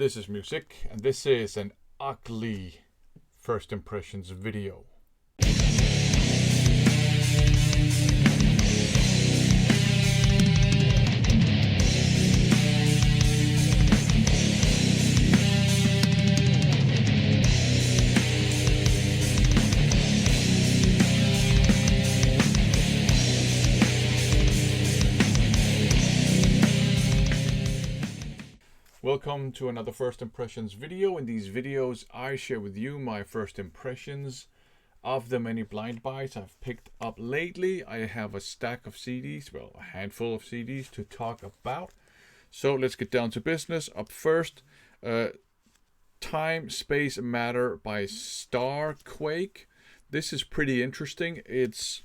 This is music, and this is an ugly first impressions video. Welcome to another first impressions video. In these videos I share with you my first impressions of the many blind buys I've picked up lately. I have a stack of CDs, well, a handful of CDs to talk about. So let's get down to business. Up first, Time, Space, Matter by Starquake. This is pretty interesting. It's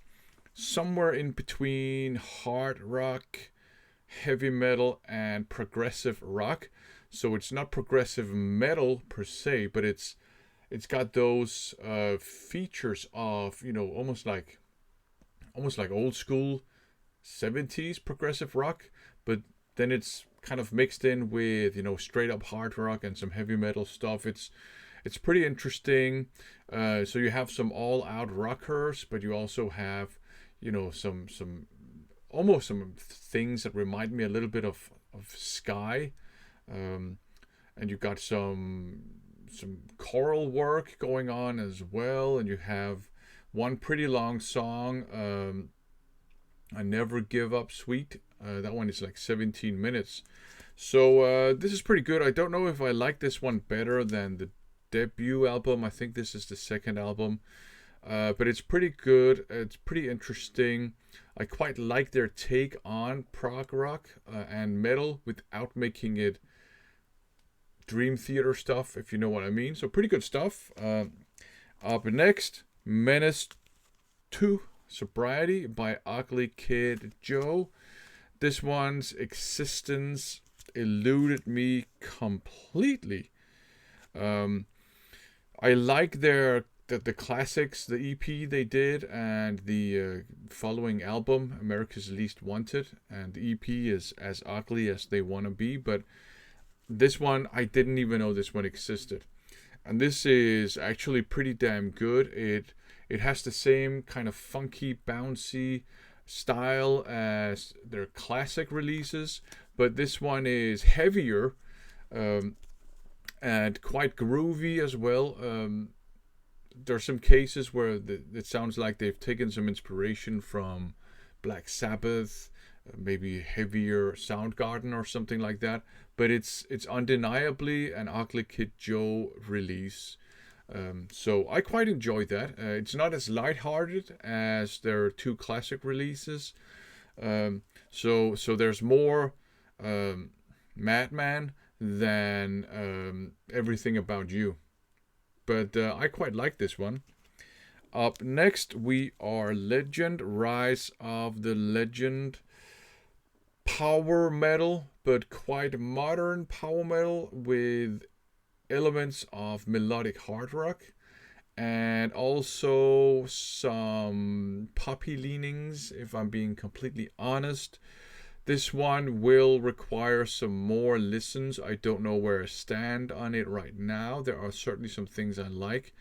somewhere in between hard rock, heavy metal, and progressive rock. So it's not progressive metal per se, but it's got those features of, you know, almost like old school 70s progressive rock, but then it's kind of mixed in with, you know, straight up hard rock and some heavy metal stuff. It's pretty interesting. So you have some all out rockers, but you also have, you know, some almost some things that remind me a little bit of Sky, and you got some choral work going on as well, and you have one pretty long song, I Never Give Up Sweet. That one is like 17 minutes. So this is pretty good. I don't know if I like this one better than the debut album. I think this is the second album. But it's pretty good. It's pretty interesting. I quite like their take on prog rock and metal without making it Dream Theater stuff, if you know what I mean. So pretty good stuff. Up next, Menace to Sobriety by Ugly Kid Joe. This one's existence eluded me completely. I like the classics, the EP they did, and the following album, America's Least Wanted, and the EP is as ugly as they want to be, but this one, I didn't even know this one existed. And this is actually pretty damn good. It has the same kind of funky, bouncy style as their classic releases, but this one is heavier and quite groovy as well. There's some cases where it sounds like they've taken some inspiration from Black Sabbath, maybe heavier Soundgarden or something like that. But it's undeniably an Ugly Kid Joe release. So I quite enjoy that. It's not as lighthearted as their two classic releases. So there's more Madman than Everything About You. But I quite like this one. Up next, we are Legend, Rise of the Legend. Power metal, but quite modern power metal with elements of melodic hard rock and also some poppy leanings, if I'm being completely honest. This one will require some more listens. I don't know where I stand on it right now. There are certainly some things I like,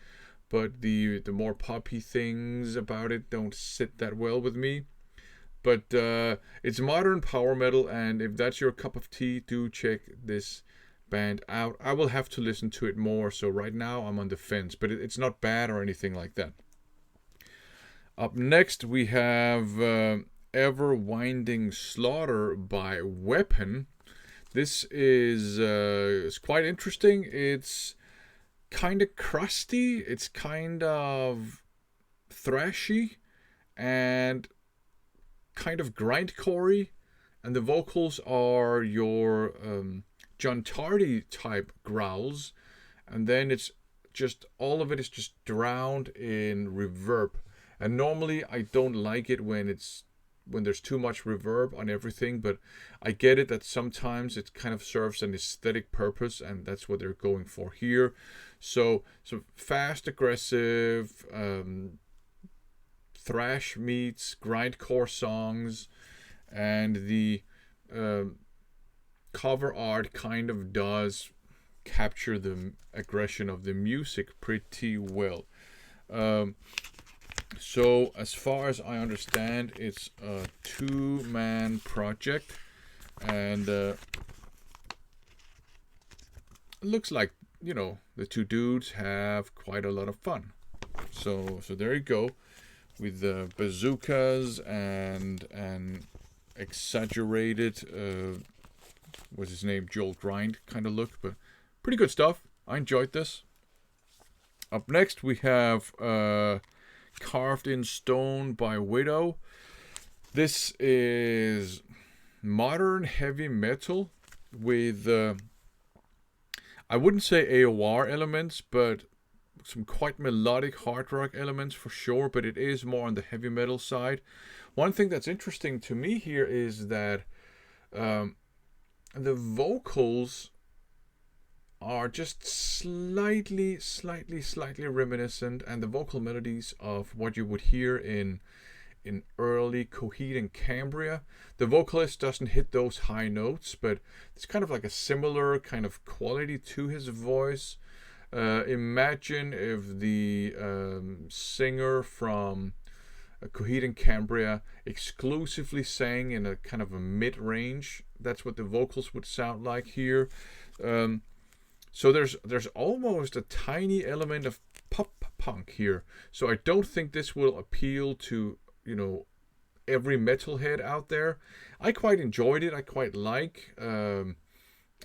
but the more poppy things about it don't sit that well with me. But it's modern power metal, and if that's your cup of tea, do check this band out. I will have to listen to it more, so right now I'm on the fence, but it's not bad or anything like that. Up next, we have Ever Winding Slaughter by Weapon. This is quite interesting. It's kind of crusty. It's kind of thrashy and kind of grindcore, and the vocals are your John Tardy type growls, and then it's just all of it is just drowned in reverb. And normally I don't like it when there's too much reverb on everything, but I get it that sometimes it kind of serves an aesthetic purpose, and that's what they're going for here. So fast, aggressive, thrash meets grindcore songs, and the cover art kind of does capture the aggression of the music pretty well. So as far as I understand, it's a 2-man project, and it looks like, you know, the two dudes have quite a lot of fun. So there you go, with the bazookas and exaggerated what's his name, Joel Grind kind of look, but pretty good stuff. I enjoyed this. Up next we have Carved in Stone by Widow. This is modern heavy metal with I wouldn't say AOR elements, but some quite melodic hard rock elements for sure, but it is more on the heavy metal side. One thing that's interesting to me here is that the vocals are just slightly reminiscent, and the vocal melodies of what you would hear in early Coheed and Cambria. The vocalist doesn't hit those high notes, but it's kind of like a similar kind of quality to his voice. Imagine if the singer from Coheed and Cambria exclusively sang in a kind of a mid-range. That's what the vocals would sound like here. So there's almost a tiny element of pop punk here. So I don't think this will appeal to, you know, every metalhead out there. I quite enjoyed it. I quite like.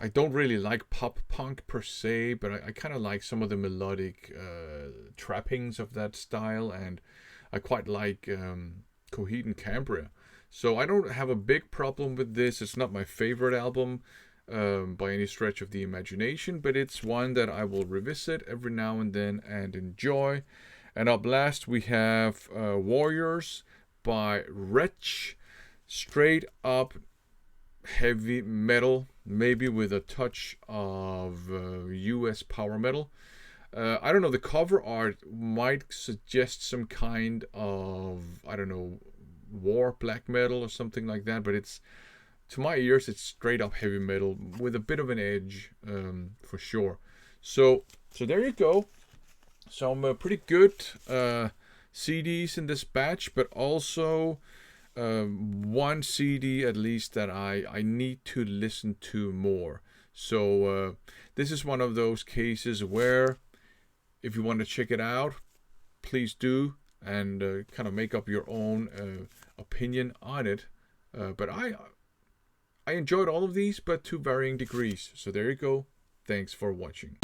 I don't really like pop punk per se, but I kind of like some of the melodic trappings of that style, and I quite like Coheed and Cambria. So I don't have a big problem with this. It's not my favorite album by any stretch of the imagination, but it's one that I will revisit every now and then and enjoy. And up last we have Warriors by Wretch. Straight up heavy metal, maybe with a touch of US power metal. I don't know, the cover art might suggest some kind of, I don't know, war black metal or something like that, but it's, to my ears, it's straight up heavy metal with a bit of an edge, for sure. So there you go. Some pretty good CDs in this batch, but also one CD at least that I need to listen to more. So this is one of those cases where if you want to check it out, please do, and kind of make up your own opinion on it. But I enjoyed all of these, but to varying degrees. So there you go. Thanks for watching.